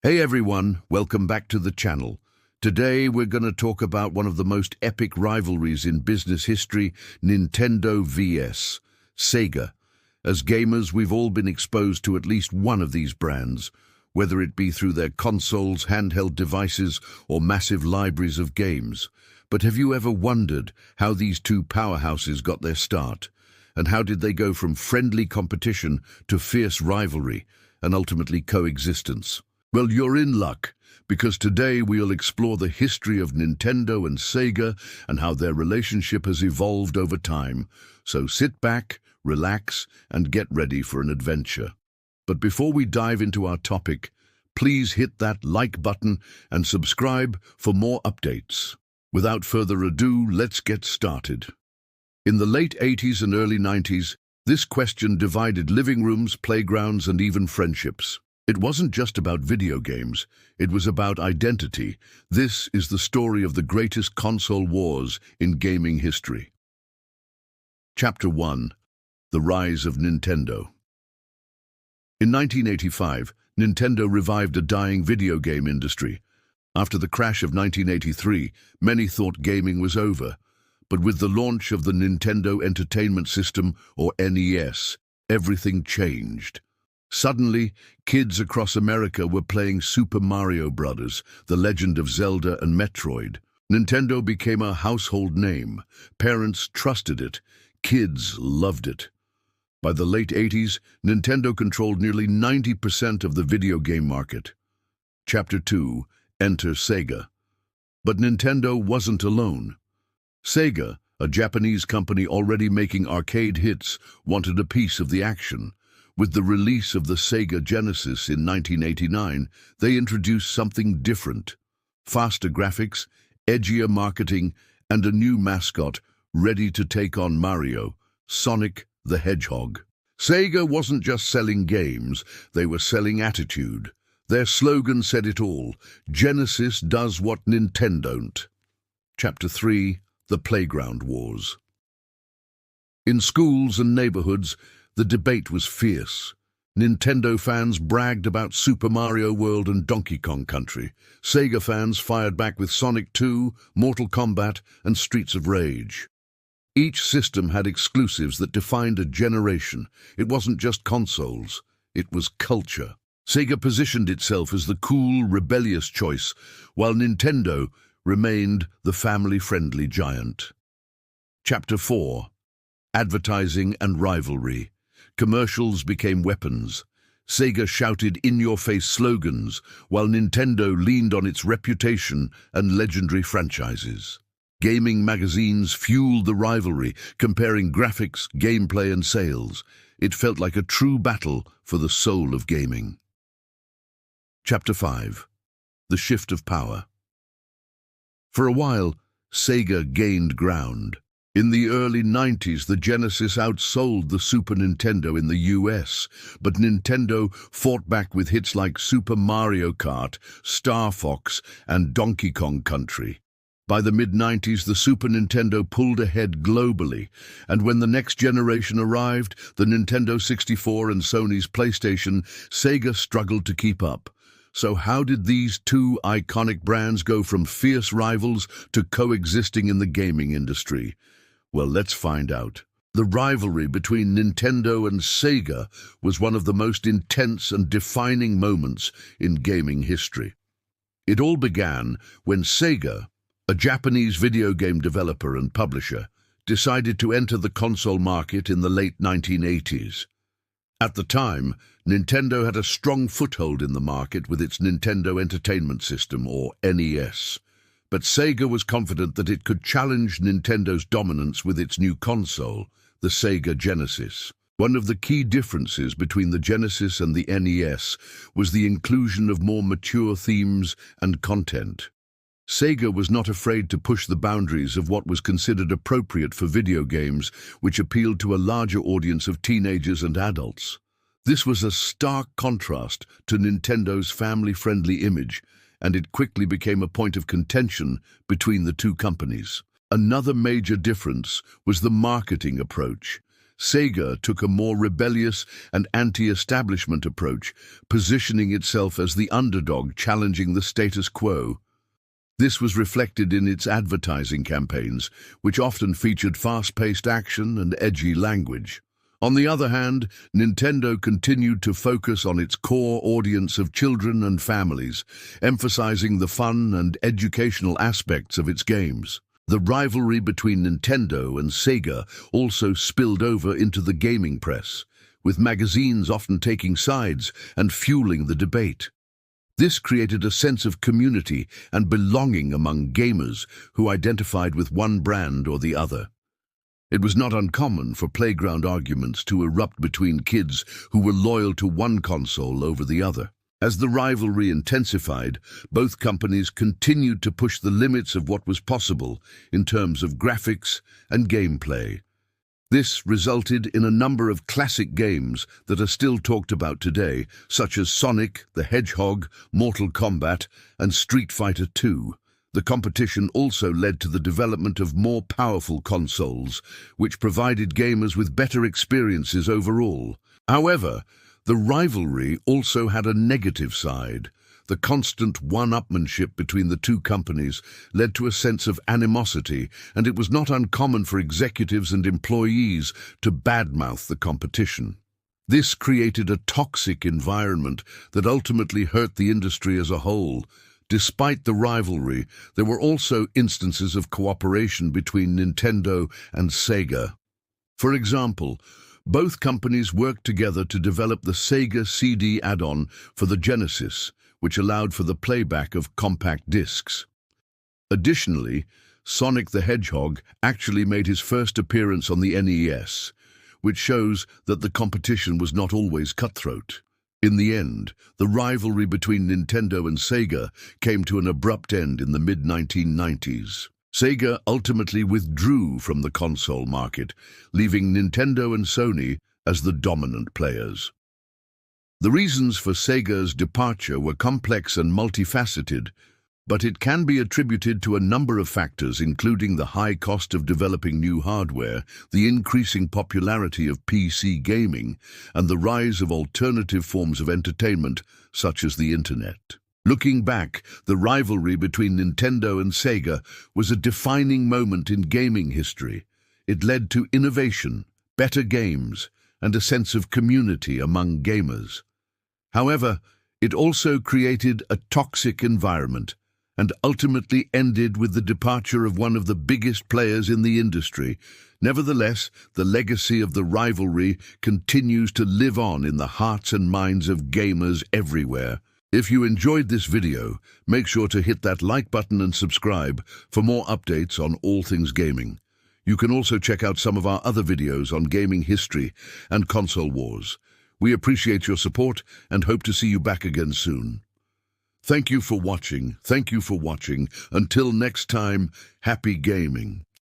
Hey everyone, welcome back to the channel. Today we're going to talk about one of the most epic rivalries in business history, Nintendo vs. Sega. As gamers, we've all been exposed to at least one of these brands, whether it be through their consoles, handheld devices, or massive libraries of games. But have you ever wondered how these two powerhouses got their start? And how did they go from friendly competition to fierce rivalry and ultimately coexistence? Well, you're in luck, because today we'll explore the history of Nintendo and Sega and how their relationship has evolved over time. So sit back, relax, and get ready for an adventure. But before we dive into our topic, please hit that like button and subscribe for more updates. Without further ado, let's get started. In the late 80s and early 90s, this question divided living rooms, playgrounds, and even friendships. It wasn't just about video games, it was about identity. This is the story of the greatest console wars in gaming history. Chapter 1. The Rise of Nintendo. In 1985, Nintendo revived a dying video game industry. After the crash of 1983, many thought gaming was over. But with the launch of the Nintendo Entertainment System, or NES, everything changed. Suddenly, kids across America were playing Super Mario Bros., The Legend of Zelda, and Metroid. Nintendo became a household name. Parents trusted it. Kids loved it. By the late 80s, Nintendo controlled nearly 90% of the video game market. Chapter 2. Enter Sega. But Nintendo wasn't alone. Sega, a Japanese company already making arcade hits, wanted a piece of the action. With the release of the Sega Genesis in 1989, they introduced something different. Faster graphics, edgier marketing, and a new mascot ready to take on Mario, Sonic the Hedgehog. Sega wasn't just selling games, they were selling attitude. Their slogan said it all: Genesis does what Nintendon't. Chapter 3. The Playground Wars. In schools and neighborhoods, the debate was fierce. Nintendo fans bragged about Super Mario World and Donkey Kong Country. Sega fans fired back with Sonic 2, Mortal Kombat, and Streets of Rage. Each system had exclusives that defined a generation. It wasn't just consoles, it was culture. Sega positioned itself as the cool, rebellious choice, while Nintendo remained the family-friendly giant. Chapter 4. Advertising and Rivalry. Commercials became weapons. Sega shouted in-your-face slogans, while Nintendo leaned on its reputation and legendary franchises. Gaming magazines fueled the rivalry, comparing graphics, gameplay, and sales. It felt like a true battle for the soul of gaming. Chapter 5. The Shift of Power. For a while, Sega gained ground. In the early 90s, the Genesis outsold the Super Nintendo in the US, but Nintendo fought back with hits like Super Mario Kart, Star Fox, and Donkey Kong Country. By the mid-90s, the Super Nintendo pulled ahead globally, and when the next generation arrived, the Nintendo 64 and Sony's PlayStation, Sega struggled to keep up. So how did these two iconic brands go from fierce rivals to coexisting in the gaming industry? Well, let's find out. The rivalry between Nintendo and Sega was one of the most intense and defining moments in gaming history. It all began when Sega, a Japanese video game developer and publisher, decided to enter the console market in the late 1980s. At the time, Nintendo had a strong foothold in the market with its Nintendo Entertainment System, or NES. But Sega was confident that it could challenge Nintendo's dominance with its new console, the Sega Genesis. One of the key differences between the Genesis and the NES was the inclusion of more mature themes and content. Sega was not afraid to push the boundaries of what was considered appropriate for video games, which appealed to a larger audience of teenagers and adults. This was a stark contrast to Nintendo's family-friendly image, and it quickly became a point of contention between the two companies. Another major difference was the marketing approach. Sega took a more rebellious and anti-establishment approach, positioning itself as the underdog challenging the status quo. This was reflected in its advertising campaigns, which often featured fast-paced action and edgy language. On the other hand, Nintendo continued to focus on its core audience of children and families, emphasizing the fun and educational aspects of its games. The rivalry between Nintendo and Sega also spilled over into the gaming press, with magazines often taking sides and fueling the debate. This created a sense of community and belonging among gamers who identified with one brand or the other. It was not uncommon for playground arguments to erupt between kids who were loyal to one console over the other. As the rivalry intensified, both companies continued to push the limits of what was possible in terms of graphics and gameplay. This resulted in a number of classic games that are still talked about today, such as Sonic the Hedgehog, Mortal Kombat, and Street Fighter II. The competition also led to the development of more powerful consoles, which provided gamers with better experiences overall. However, the rivalry also had a negative side. The constant one-upmanship between the two companies led to a sense of animosity, and it was not uncommon for executives and employees to badmouth the competition. This created a toxic environment that ultimately hurt the industry as a whole. Despite the rivalry, there were also instances of cooperation between Nintendo and Sega. For example, both companies worked together to develop the Sega CD add-on for the Genesis, which allowed for the playback of compact discs. Additionally, Sonic the Hedgehog actually made his first appearance on the NES, which shows that the competition was not always cutthroat. In the end, the rivalry between Nintendo and Sega came to an abrupt end in the mid-1990s. Sega ultimately withdrew from the console market, leaving Nintendo and Sony as the dominant players. The reasons for Sega's departure were complex and multifaceted, but it can be attributed to a number of factors, including the high cost of developing new hardware, the increasing popularity of PC gaming, and the rise of alternative forms of entertainment, such as the Internet. Looking back, the rivalry between Nintendo and Sega was a defining moment in gaming history. It led to innovation, better games, and a sense of community among gamers. However, it also created a toxic environment and ultimately ended with the departure of one of the biggest players in the industry. Nevertheless, the legacy of the rivalry continues to live on in the hearts and minds of gamers everywhere. If you enjoyed this video, make sure to hit that like button and subscribe for more updates on all things gaming. You can also check out some of our other videos on gaming history and console wars. We appreciate your support and hope to see you back again soon. Thank you for watching. Until next time, happy gaming.